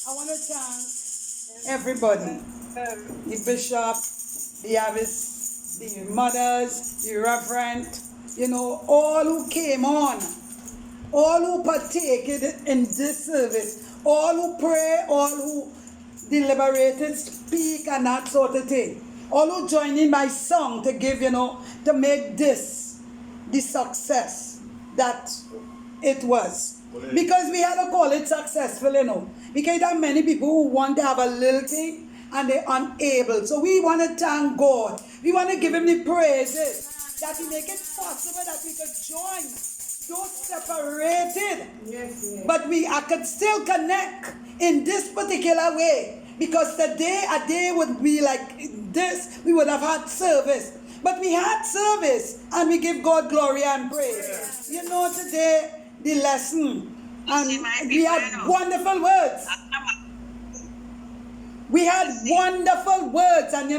I want to thank everybody, the bishop, the abbess, the mothers, the reverend, all who came on, all who partake in this service, all who pray, all who deliberated, speak, and that sort of thing. All who join in my song to give, to make this the success that it was. Because we had to call it successful. Because there are many people who want to have a little thing and they're unable. So we want to thank God. We want to give him the praises that he make it possible that we could join those separated. Yes. But I could still connect in this particular way. Because today, a day would be like this, we would have had service. But we had service and we give God glory and praise. Today, the lesson, and we had wonderful words. We had wonderful words, and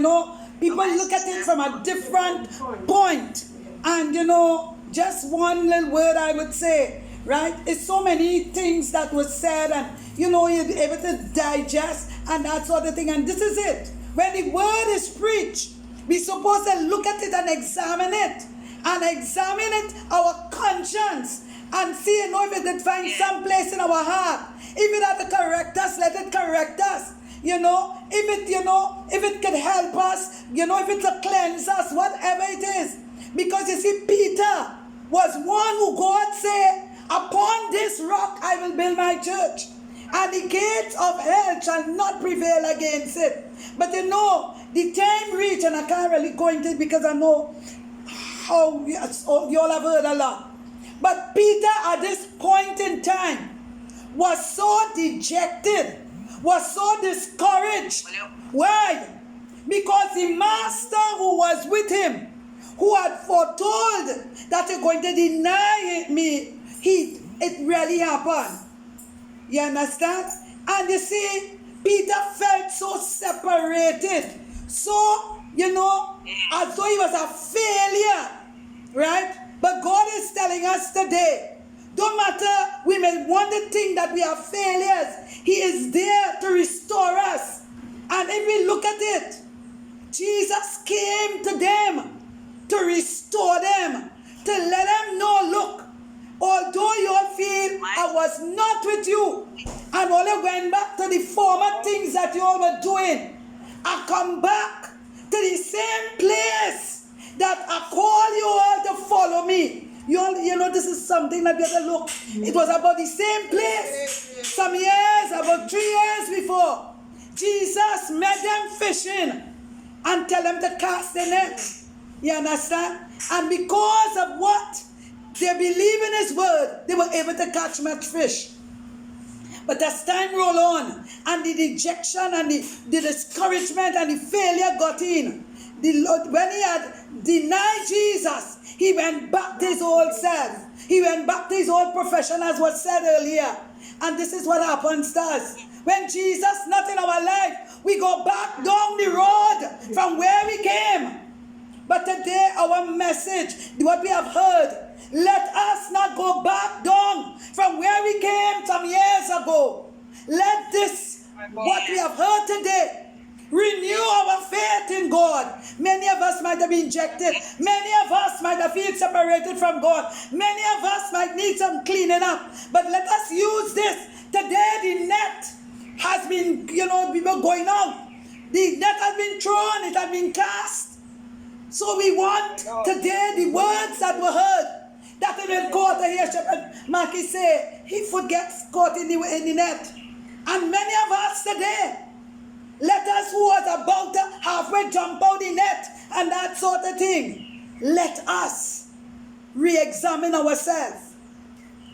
people look at it from a different point. And just one little word I would say, right? It's so many things that was said, and you're able to digest and that sort of thing. And this is it. When the word is preached, we're supposed to look at it and examine it. And examine it, our conscience, and see if it did find some place in our heart. If it had to correct us, let it correct us. If it could help us, if it could cleanse us, whatever it is. Because you see, Peter was one who God said, upon this rock I will build my church, and the gates of hell shall not prevail against it. But the time reached, and I can't really go into it because I know how you all have heard a lot. But Peter at this point in time was so dejected, was so discouraged. Why? Because the master who was with him, who had foretold that you're going to deny me, it really happened. You understand? And you see, Peter felt so separated, so, as though he was a failure, right? But God is telling us today, don't matter, we may want to think that we are failures, he is there to restore us. And if we look at it, Jesus came to them to restore them, to let them know, look, although you all feel I was not with you, and only went back to the former things that you all were doing, I come back to the same place that I call you all to follow me. This is something that we have to look. It was about the same place. Some years, about 3 years before, Jesus met them fishing and tell them to cast the net. You understand? And because of what they believe in his word, they were able to catch much fish. But as time rolled on, and the dejection and the discouragement and the failure got in, when he had denied Jesus, he went back to his old self. He went back to his old profession, as was said earlier. And this is what happens to us. When Jesus not in our life, we go back down the road from where we came. But today, our message, what we have heard, let us not go back down from where we came some years ago. Let this, what we have heard today, renew our faith in God. Many of us might have been rejected. Many of us might have felt separated from God. Many of us might need some cleaning up. But let us use this. Today, the net has been, people going out. The net has been thrown. It has been cast. So we want today the words that were heard, that have been caught here. Shepherd Marky say, he forgets caught in the net. And many of us today, let us who was about to halfway jump out the net and that sort of thing, let us re-examine ourselves.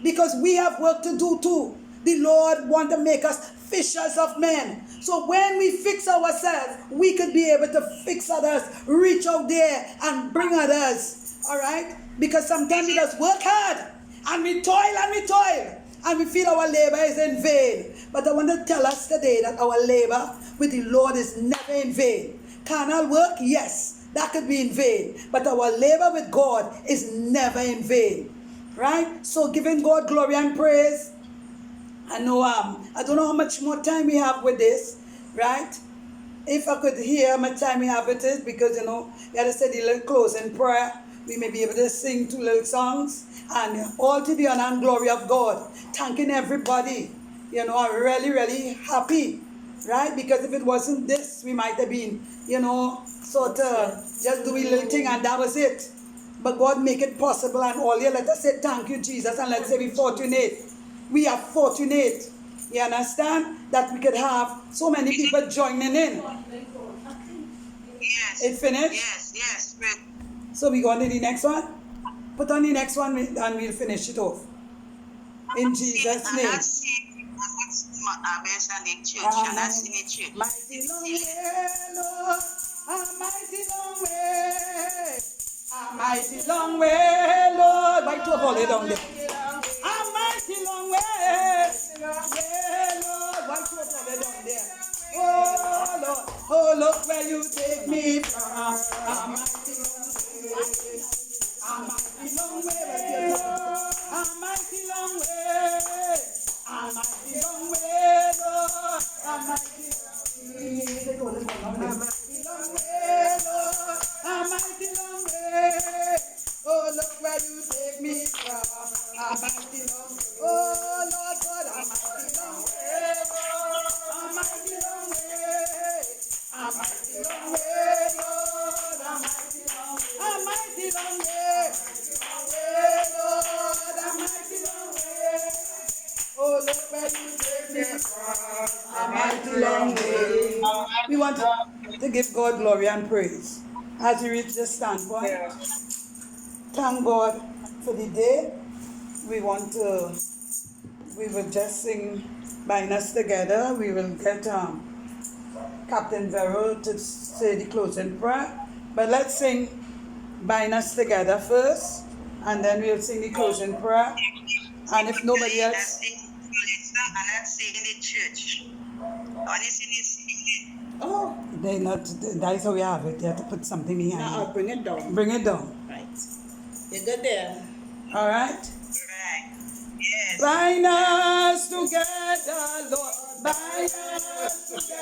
Because we have work to do too. The Lord wants to make us fishers of men. So when we fix ourselves, we could be able to fix others, reach out there and bring others. Alright? Because sometimes we just work hard and we toil and we feel our labor is in vain. But I want to tell us today that our labor with the Lord is never in vain. Carnal work, yes, that could be in vain. But our labor with God is never in vain. Right? So giving God glory and praise. I know, I don't know how much more time we have with this, right? If I could hear how much time we have with it, because we had to say the little closing prayer. We may be able to sing 2 little songs, and all to the honor and glory of God. Thanking everybody. I'm really, really happy, right? Because if it wasn't this, we might have been, sort of just doing a little thing, and that was it. But God make it possible, and all here, let us say thank you, Jesus, and let's say we fortunate. We are fortunate. You understand? That we could have so many people joining in. Yes. It finished? Yes. So we go on to the next one? Put on the next one and we'll finish it off. In Jesus' name. Mighty long way, Lord. A mighty long way. A mighty long way, Lord. Why to hold it down there? A mighty long way. Yeah, Lord. Why to hold it down there? Oh, Lord. Oh, look where you take me from. A mighty long way. A mighty long way. A mighty long way. A mighty long way, Lord. A mighty long way. A mighty long way, Lord. A mighty long way. Oh, look where you take me from. A mighty long way. Oh, Lord God, a mighty long way, Lord. A mighty long way. A mighty long way, Lord. A mighty long way. A mighty long way. Lord, a mighty long way. Oh, look where you take me from. A mighty long way. We want to give God glory and praise as we reach this standpoint. Thank God for the day. We will just sing Bind Us Together. We will get Captain Vero to say the closing prayer. But let's sing Bind Us Together first, and then we'll sing the closing prayer. And if nobody else... Let's sing in the church. Oh, they not. That is how we have it. You have to put something behind. No, I'll bring it down. Bring it down. Right. You're good there. All right. Right. Yes. Bind us together, Lord. Bind us together.